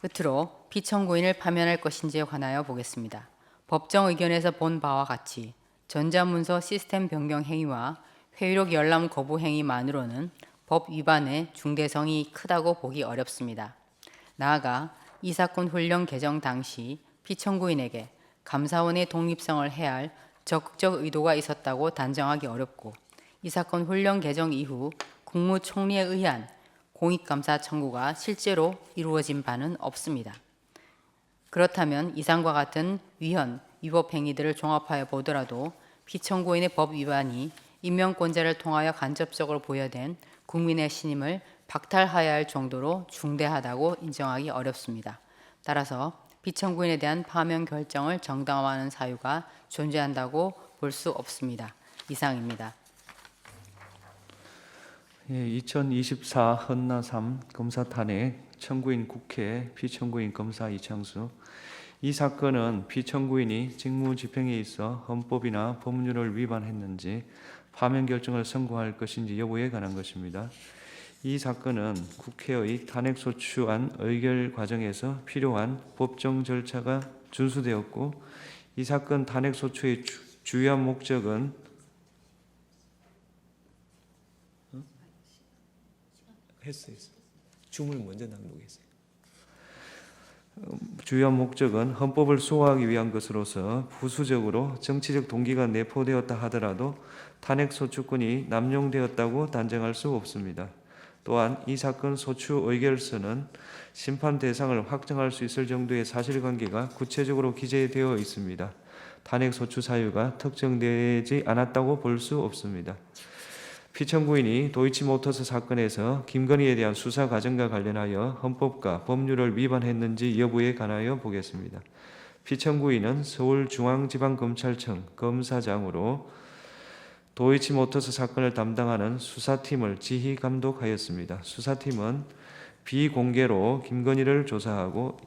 끝으로 피청구인을 파면할 것인지에 관하여 보겠습니다. 법정 의견에서 본 바와 같이 전자문서 시스템 변경 행위와 회의록 열람 거부 행위만으로는 법 위반의 중대성이 크다고 보기 어렵습니다. 나아가 이 사건 훈령 개정 당시 피청구인에게 감사원의 독립성을 해할 적극적 의도가 있었다고 단정하기 어렵고 이 사건 훈령 개정 이후 국무총리에 의한 공익감사 청구가 실제로 이루어진 바는 없습니다. 그렇다면 이상과 같은 위헌, 위법 행위들을 종합하여 보더라도 피청구인의 법 위반이 인명권자를 통하여 간접적으로 부여된 국민의 신임을 박탈하여야 할 정도로 중대하다고 인정하기 어렵습니다. 따라서 피청구인에 대한 파면 결정을 정당화하는 사유가 존재한다고 볼 수 없습니다. 이상입니다. 2024 헌나 3 검사 탄핵 청구인 국회 피청구인 검사 이창수. 이 사건은 피청구인이 직무집행에 있어 헌법이나 법률을 위반했는지 파면 결정을 선고할 것인지 여부에 관한 것입니다. 이 사건은 국회의 탄핵소추안 의결 과정에서 필요한 법정 절차가 준수되었고 이 사건 탄핵소추의 주요한 목적은 했어요. 줌을 먼저 낭독했어요. 주요한 목적은 헌법을 수호하기 위한 것으로서 부수적으로 정치적 동기가 내포되었다 하더라도 탄핵소추권이 남용되었다고 단정할 수 없습니다. 또한 이 사건 소추 의결서는 심판 대상을 확정할 수 있을 정도의 사실관계가 구체적으로 기재되어 있습니다. 탄핵소추 사유가 특정되지 않았다고 볼 수 없습니다. 피청구인이 도이치모터스 사건에서 김건희에 대한 수사 과정과 관련하여 헌법과 법률을 위반했는지 여부에 관하여 보겠습니다. 피청구인은 서울중앙지방검찰청 검사장으로 도이치모터스 사건을 담당하는 수사팀을 지휘 감독하였습니다. 수사팀은 비공개로 김건희를 조사하고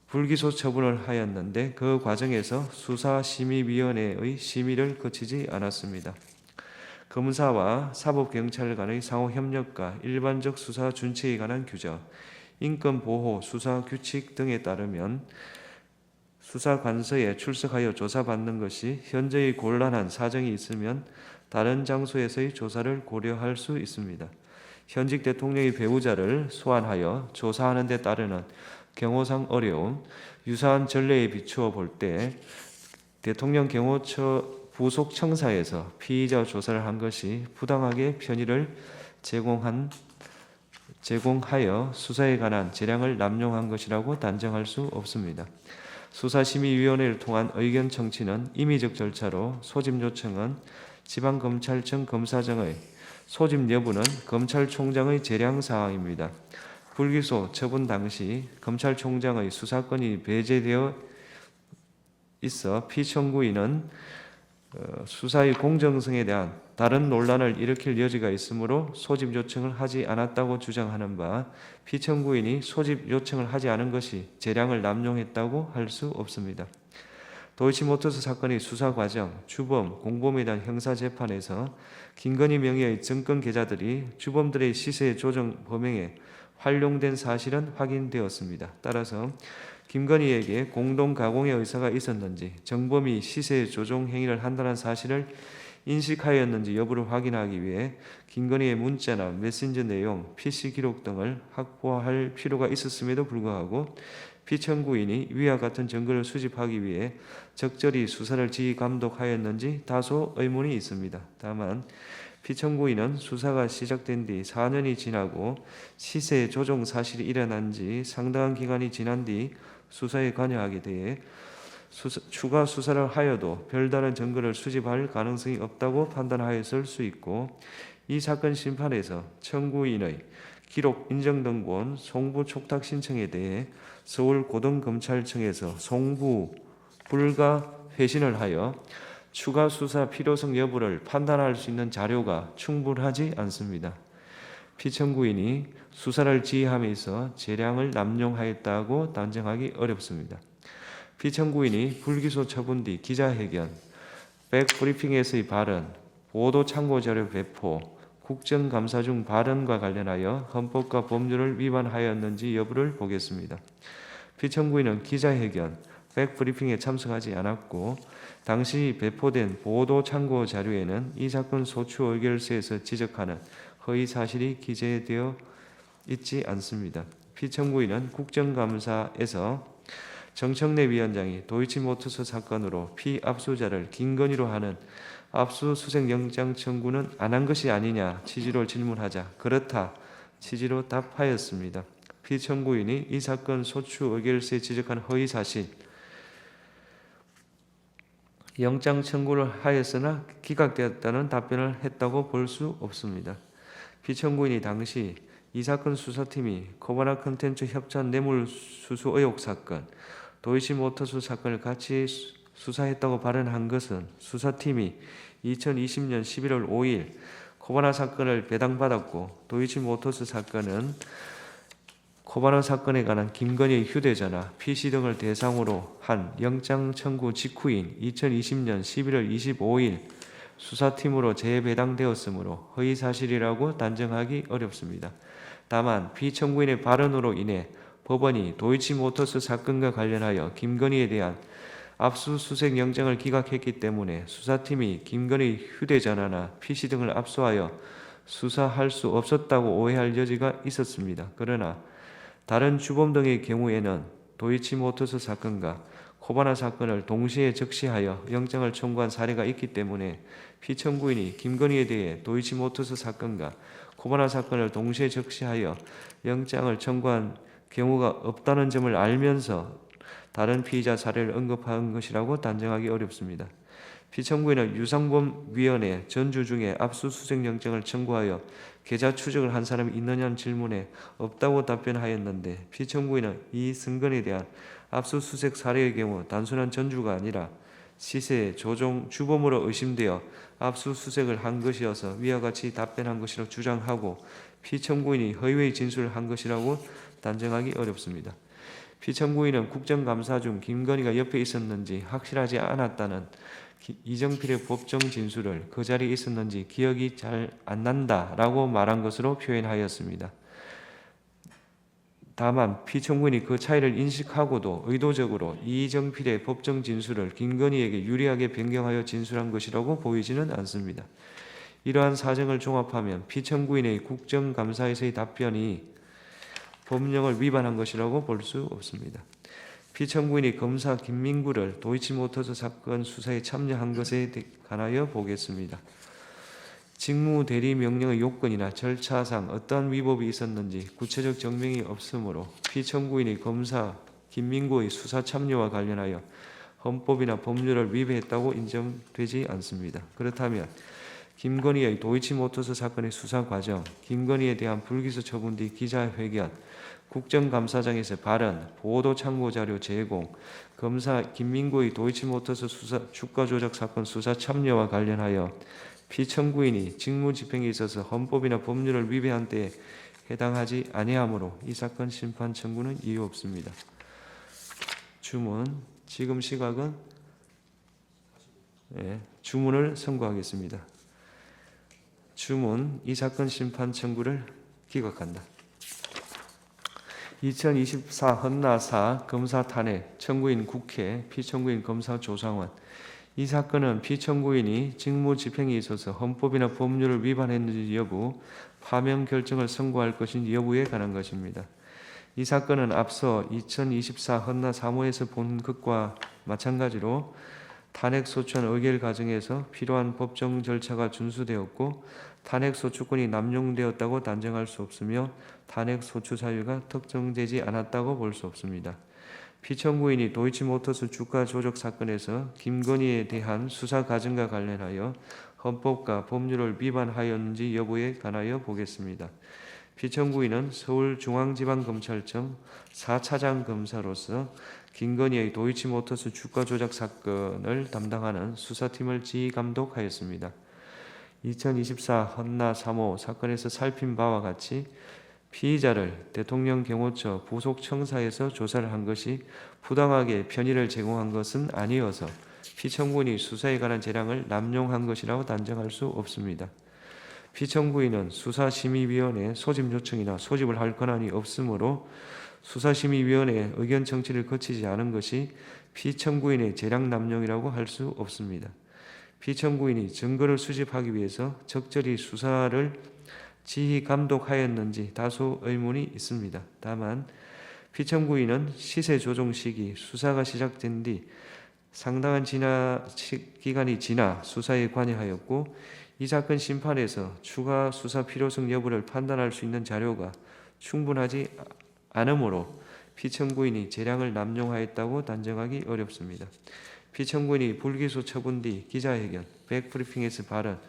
불기소 처분을 하였는데 그 과정에서 수사심의위원회의 심의를 거치지 않았습니다. 검사와 사법경찰 간의 상호 협력과 일반적 수사 준칙에 관한 규정, 인권보호 수사 규칙 등에 따르면 수사관서에 출석하여 조사받는 것이 현재의 곤란한 사정이 있으면 다른 장소에서의 조사를 고려할 수 있습니다. 현직 대통령의 배우자를 소환하여 조사하는 데 따르는 경호상 어려움, 유사한 전례에 비추어 볼 때 대통령 경호처 부속 청사에서 피의자 조사를 한 것이 부당하게 편의를 제공하여 수사에 관한 재량을 남용한 것이라고 단정할 수 없습니다. 수사심의위원회를 통한 의견 청취는 임의적 절차로 소집 요청은 지방검찰청 검사장의 소집 여부는 검찰총장의 재량사항입니다. 불기소 처분 당시 검찰총장의 수사권이 배제되어 있어 피청구인은 수사의 공정성에 대한 다른 논란을 일으킬 여지가 있으므로 소집 요청을 하지 않았다고 주장하는 바 피청구인이 소집 요청을 하지 않은 것이 재량을 남용했다고 할 수 없습니다. 도이치모터스 사건의 수사 과정, 주범, 공범에 대한 형사재판에서 김건희 명의의 정권 계좌들이 주범들의 시세 조정 범행에 활용된 사실은 확인되었습니다. 따라서 김건희에게 공동 가공의 의사가 있었는지 정범이 시세 조종 행위를 한다는 사실을 인식하였는지 여부를 확인하기 위해 김건희의 문자나 메신저 내용, PC 기록 등을 확보할 필요가 있었음에도 불구하고 피청구인이 위와 같은 증거를 수집하기 위해 적절히 수사를 지휘 감독하였는지 다소 의문이 있습니다. 다만 피청구인은 수사가 시작된 뒤 4년이 지나고 시세 조정 사실이 일어난 지 상당한 기간이 지난 뒤 수사에 관여하게 돼 추가 수사를 하여도 별다른 증거를 수집할 가능성이 없다고 판단하였을 수 있고, 이 사건 심판에서 청구인의 기록 인정등본 송부 촉탁 신청에 대해 서울고등검찰청에서 송부 불가 회신을 하여 추가 수사 필요성 여부를 판단할 수 있는 자료가 충분하지 않습니다. 피청구인이 수사를 지휘함에 재량을 남용하였다고 단정하기 어렵습니다. 피청구인이 불기소 처분 뒤 기자회견, 백브리핑에서의 발언, 보도 참고자료 배포, 국정감사 중 발언과 관련하여 헌법과 법률을 위반하였는지 여부를 보겠습니다. 피청구인은 기자회견, 백브리핑에 참석하지 않았고 당시 배포된 보도 참고 자료에는 이 사건 소추 의결서에서 지적하는 허위 사실이 기재되어 있지 않습니다. 피청구인은 국정감사에서 정청래 위원장이 도이치모터스 사건으로 피압수자를 김건희로 하는 압수수색 영장 청구는 안 한 것이 아니냐 취지로 질문하자 그렇다 취지로 답하였습니다. 피청구인이 이 사건 소추 의결서에 지적한 허위 사실, 영장 청구를 하였으나 기각되었다는 답변을 했다고 볼 수 없습니다. 피청구인이 당시 이 사건 수사팀이 코바나 컨텐츠 협찬 뇌물수수 의혹 사건, 도이치모터스 사건을 같이 수사했다고 발언한 것은 수사팀이 2020년 11월 5일 코바나 사건을 배당받았고 도이치모터스 사건은 코바나 사건에 관한 김건희의 휴대전화, PC 등을 대상으로 한 영장 청구 직후인 2020년 11월 25일 수사팀으로 재배당되었으므로 허위사실이라고 단정하기 어렵습니다. 다만 피청구인의 발언으로 인해 법원이 도이치모터스 사건과 관련하여 김건희에 대한 압수수색 영장을 기각했기 때문에 수사팀이 김건희 휴대전화나 PC 등을 압수하여 수사할 수 없었다고 오해할 여지가 있었습니다. 그러나 다른 주범 등의 경우에는 도이치모터스 사건과 코바나 사건을 동시에 적시하여 영장을 청구한 사례가 있기 때문에 피청구인이 김건희에 대해 도이치모터스 사건과 코바나 사건을 동시에 적시하여 영장을 청구한 경우가 없다는 점을 알면서 다른 피의자 사례를 언급한 것이라고 단정하기 어렵습니다. 피청구인은 유상범 위원의 전주 중에 압수수색 영장을 청구하여 계좌 추적을 한 사람이 있느냐는 질문에 없다고 답변하였는데, 피청구인은 이 승건에 대한 압수수색 사례의 경우 단순한 전주가 아니라 시세 조종 주범으로 의심되어 압수수색을 한 것이어서 위와 같이 답변한 것이라고 주장하고 피청구인이 허위의 진술을 한 것이라고 단정하기 어렵습니다. 피청구인은 국정감사 중 김건희가 옆에 있었는지 확실하지 않았다는 이정필의 법정 진술을 그 자리에 있었는지 기억이 잘 안 난다라고 말한 것으로 표현하였습니다. 다만 피청구인이 그 차이를 인식하고도 의도적으로 이정필의 법정 진술을 김건희에게 유리하게 변경하여 진술한 것이라고 보이지는 않습니다. 이러한 사정을 종합하면 피청구인의 국정감사에서의 답변이 법령을 위반한 것이라고 볼 수 없습니다. 피청구인이 검사 김민구를 도이치모터스 사건 수사에 참여한 것에 관하여 보겠습니다. 직무대리명령의 요건이나 절차상 어떠한 위법이 있었는지 구체적 증명이 없으므로 피청구인이 검사 김민구의 수사 참여와 관련하여 헌법이나 법률을 위배했다고 인정되지 않습니다. 그렇다면 김건희의 도이치모터스 사건의 수사 과정, 김건희에 대한 불기소 처분 뒤 기자회견, 국정감사장에서 발언, 보도 참고자료 제공, 검사 김민구의 도이치모터스 수사 주가 조작 사건 수사 참여와 관련하여 피청구인이 직무집행에 있어서 헌법이나 법률을 위배한 때에 해당하지 아니하므로 이 사건 심판 청구는 이유 없습니다. 주문, 지금 시각은 주문을 선고하겠습니다. 주문, 이 사건 심판 청구를 기각한다. 2024 헌나사 검사 탄핵, 청구인 국회, 피청구인 검사 조상원. 이 사건은 피청구인이 직무집행에 있어서 헌법이나 법률을 위반했는지 여부, 파면 결정을 선고할 것인지 여부에 관한 것입니다. 이 사건은 앞서 2024 헌나 사무에서 본 것과 마찬가지로 탄핵 소추안 의결 과정에서 필요한 법정 절차가 준수되었고 탄핵 소추권이 남용되었다고 단정할 수 없으며 탄핵 소추 사유가 특정되지 않았다고 볼 수 없습니다. 피청구인이 도이치모터스 주가 조작 사건에서 김건희에 대한 수사 과정과 관련하여 헌법과 법률을 위반하였는지 여부에 관하여 보겠습니다. 피청구인은 서울중앙지방검찰청 4차장 검사로서 김건희의 도이치모터스 주가 조작 사건을 담당하는 수사팀을 지휘감독하였습니다. 2024 헌나 3호 사건에서 살핀 바와 같이 피의자를 대통령 경호처 부속청사에서 조사를 한 것이 부당하게 편의를 제공한 것은 아니어서 피청구인이 수사에 관한 재량을 남용한 것이라고 단정할 수 없습니다. 피청구인은 수사심의위원회 소집 요청이나 소집을 할 권한이 없으므로 수사심의위원회 의견 청취를 거치지 않은 것이 피청구인의 재량 남용이라고 할 수 없습니다. 피청구인이 증거를 수집하기 위해서 적절히 수사를 지휘 감독하였는지 다소 의문이 있습니다. 다만 피청구인은 시세 조정 시기 수사가 시작된 뒤 상당한 기간이 지나 수사에 관여하였고 이 사건 심판에서 추가 수사 필요성 여부를 판단할 수 있는 자료가 충분하지 않으므로 피청구인이 재량을 남용하였다고 단정하기 어렵습니다. 피청구인이 불기소 처분 뒤 기자회견, 백브리핑에서 발언,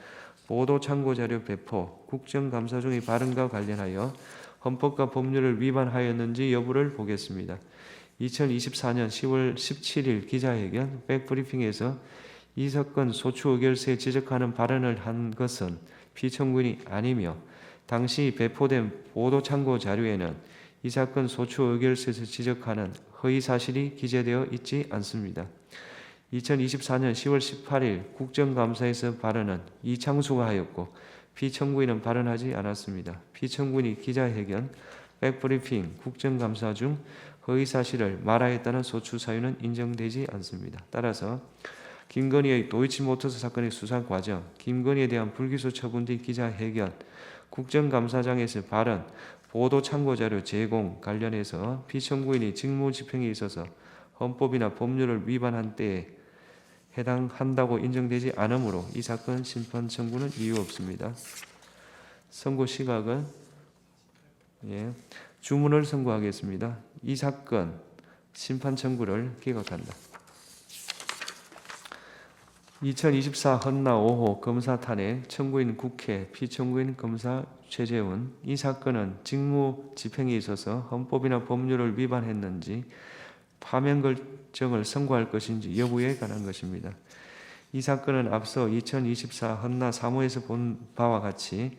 보도 참고 자료 배포, 국정감사 중의 발언과 관련하여 헌법과 법률을 위반하였는지 여부를 보겠습니다. 2024년 10월 17일 기자회견, 백브리핑에서 이 사건 소추 의결서에 지적하는 발언을 한 것은 피청구인이 아니며 당시 배포된 보도 참고 자료에는 이 사건 소추 의결서에서 지적하는 허위 사실이 기재되어 있지 않습니다. 2024년 10월 18일 국정감사에서 발언은 이창수가 하였고 피청구인은 발언하지 않았습니다. 피청구인이 기자회견, 백브리핑, 국정감사 중 허위 사실을 말하였다는 소추 사유는 인정되지 않습니다. 따라서 김건희의 도이치모터스 사건의 수사 과정, 김건희에 대한 불기소 처분 뒤 기자회견, 국정감사장에서 발언, 보도 참고자료 제공 관련해서 피청구인이 직무집행에 있어서 헌법이나 법률을 위반한 때에 해당한다고 인정되지 않으므로 이 사건 심판 청구는 이유 없습니다. 선고 시각은 주문을 선고하겠습니다. 이 사건 심판 청구를 기각한다. 2024 헌나 5호 검사 탄핵 청구인 국회 피청구인 검사 최재훈 이 사건은 직무 집행에 있어서 헌법이나 법률을 위반했는지 파면 결정을 선고할 것인지 여부에 관한 것입니다. 이 사건은 앞서 2024 헌나 3호에서 본 바와 같이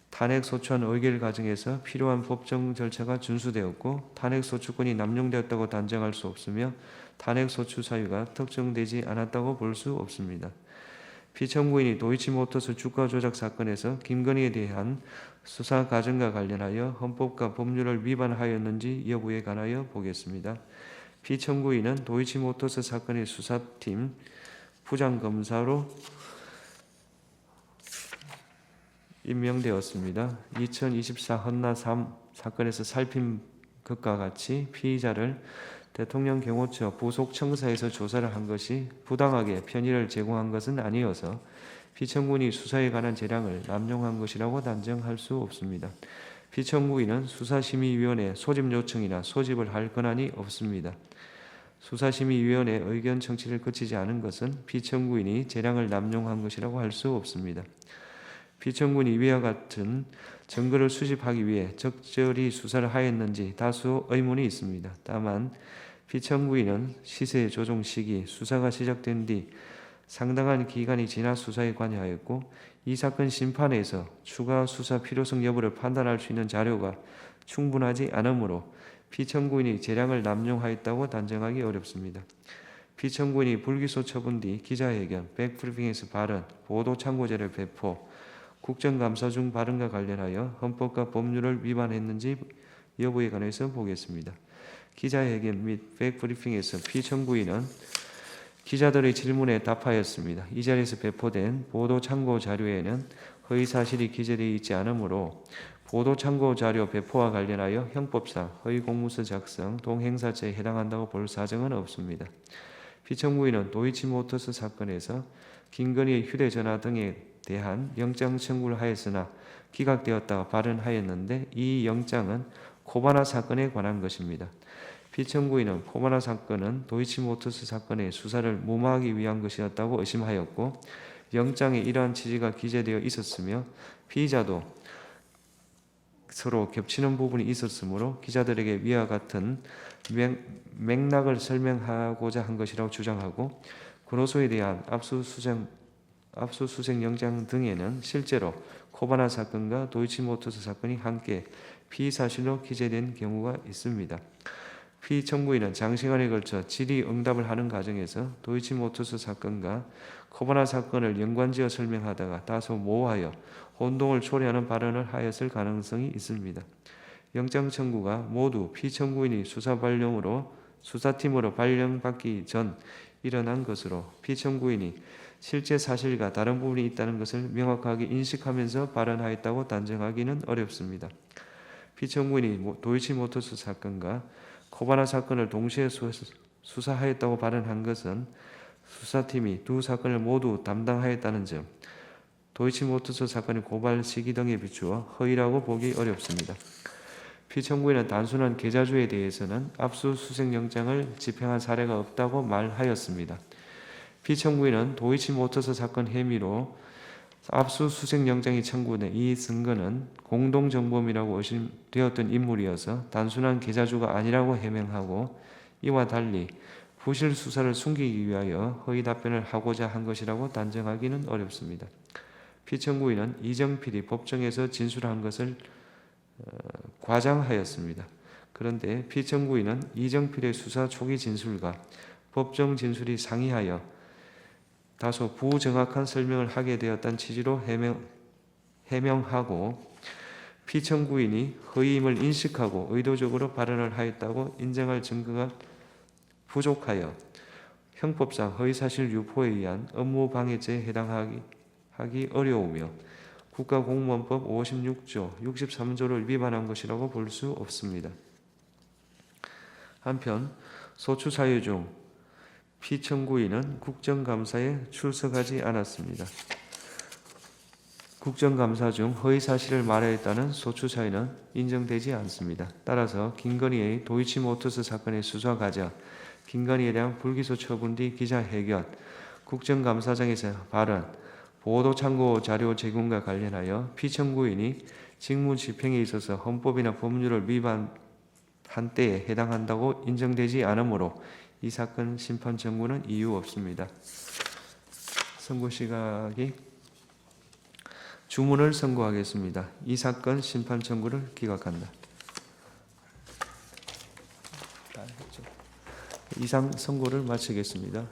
탄핵 소추안 의결 과정에서 필요한 법정 절차가 준수되었고 탄핵 소추권이 남용되었다고 단정할 수 없으며 탄핵 소추 사유가 특정되지 않았다고 볼 수 없습니다. 피청구인이 도이치모터스 주가 조작 사건에서 김건희에 대한 수사 과정과 관련하여 헌법과 법률을 위반하였는지 여부에 관하여 보겠습니다. 피청구인은 도이치모터스 사건의 수사팀 부장검사로 임명되었습니다. 2024 헌나 3 사건에서 살핀 것과 같이 피의자를 대통령 경호처 부속청사에서 조사를 한 것이 부당하게 편의를 제공한 것은 아니어서 피청구인이 수사에 관한 재량을 남용한 것이라고 단정할 수 없습니다. 피청구인은 수사심의위원회 소집 요청이나 소집을 할 권한이 없습니다. 수사심의위원회 의견 청취를 거치지 않은 것은 피청구인이 재량을 남용한 것이라고 할 수 없습니다. 피청구인이 위와 같은 증거를 수집하기 위해 적절히 수사를 하였는지 다수 의문이 있습니다. 다만 피청구인은 시세 조정 시기 수사가 시작된 뒤 상당한 기간이 지나 수사에 관여하였고 이 사건 심판에서 추가 수사 필요성 여부를 판단할 수 있는 자료가 충분하지 않으므로 피청구인이 재량을 남용하였다고 단정하기 어렵습니다. 피청구인이 불기소 처분 뒤 기자회견, 백브리핑에서 발언, 보도 참고자료 배포, 국정감사 중 발언과 관련하여 헌법과 법률을 위반했는지 여부에 관해서 보겠습니다. 기자회견 및 백브리핑에서 피청구인은 기자들의 질문에 답하였습니다. 이 자리에서 배포된 보도 참고 자료에는 허위 사실이 기재되어 있지 않으므로 보도 참고 자료 배포와 관련하여 형법상 허위 공문서 작성, 동행사죄에 해당한다고 볼 사정은 없습니다. 피청구인은 도이치모터스 사건에서 김건희의 휴대전화 등에 대한 영장 청구를 하였으나 기각되었다가 발언하였는데 이 영장은 코바나 사건에 관한 것입니다. 피청구인은 코바나 사건은 도이치모터스 사건의 수사를 무마하기 위한 것이었다고 의심하였고 영장에 이러한 취지가 기재되어 있었으며 피의자도 서로 겹치는 부분이 있었으므로 기자들에게 위와 같은 맥락을 설명하고자 한 것이라고 주장하고 구로소에 대한 압수수색 영장 등에는 실제로 코바나 사건과 도이치모터스 사건이 함께 피의사실로 기재된 경우가 있습니다. 피청구인은 장시간에 걸쳐 질의응답을 하는 과정에서 도이치모터스 사건과 코바나 사건을 연관지어 설명하다가 다소 모호하여 혼동을 초래하는 발언을 하였을 가능성이 있습니다. 영장 청구가 모두 피청구인이 수사팀으로 발령받기 전 일어난 것으로 피청구인이 실제 사실과 다른 부분이 있다는 것을 명확하게 인식하면서 발언하였다고 단정하기는 어렵습니다. 피청구인이 도이치모터스 사건과 코바나 사건을 동시에 수사하였다고 발언한 것은 수사팀이 두 사건을 모두 담당하였다는 점, 도이치모터스 사건의 고발 시기 등에 비추어 허위라고 보기 어렵습니다. 피청구인은 단순한 계좌주에 대해서는 압수수색 영장을 집행한 사례가 없다고 말하였습니다. 피청구인은 도이치모터스 사건 혐의로 압수수색 영장이 청구된 이 증거는 공동정범이라고 의심되었던 인물이어서 단순한 계좌주가 아니라고 해명하고 이와 달리 부실 수사를 숨기기 위하여 허위 답변을 하고자 한 것이라고 단정하기는 어렵습니다. 피청구인은 이정필이 법정에서 진술한 것을 과장하였습니다. 그런데 피청구인은 이정필의 수사 초기 진술과 법정 진술이 상이하여 다소 부정확한 설명을 하게 되었다는 취지로 해명하고 피청구인이 허위임을 인식하고 의도적으로 발언을 하였다고 인정할 증거가 부족하여 형법상 허위사실 유포에 의한 업무방해죄에 해당하기 어려우며 국가공무원법 56조, 63조를 위반한 것이라고 볼 수 없습니다. 한편 소추 사유 중 피청구인은 국정감사에 출석하지 않았습니다. 국정감사 중 허위사실을 말하였다는 소추 사유는 인정되지 않습니다. 따라서 김건희의 도이치모터스 사건의 수사 과정, 김건희에 대한 불기소 처분 뒤 기자회견, 국정감사장에서 발언, 보도 참고 자료 제공과 관련하여 피청구인이 직무 집행에 있어서 헌법이나 법률을 위반한 때에 해당한다고 인정되지 않으므로 이 사건 심판 청구는 이유 없습니다. 선고 시각이 주문을 선고하겠습니다. 이 사건 심판 청구를 기각한다. 이상 선고를 마치겠습니다.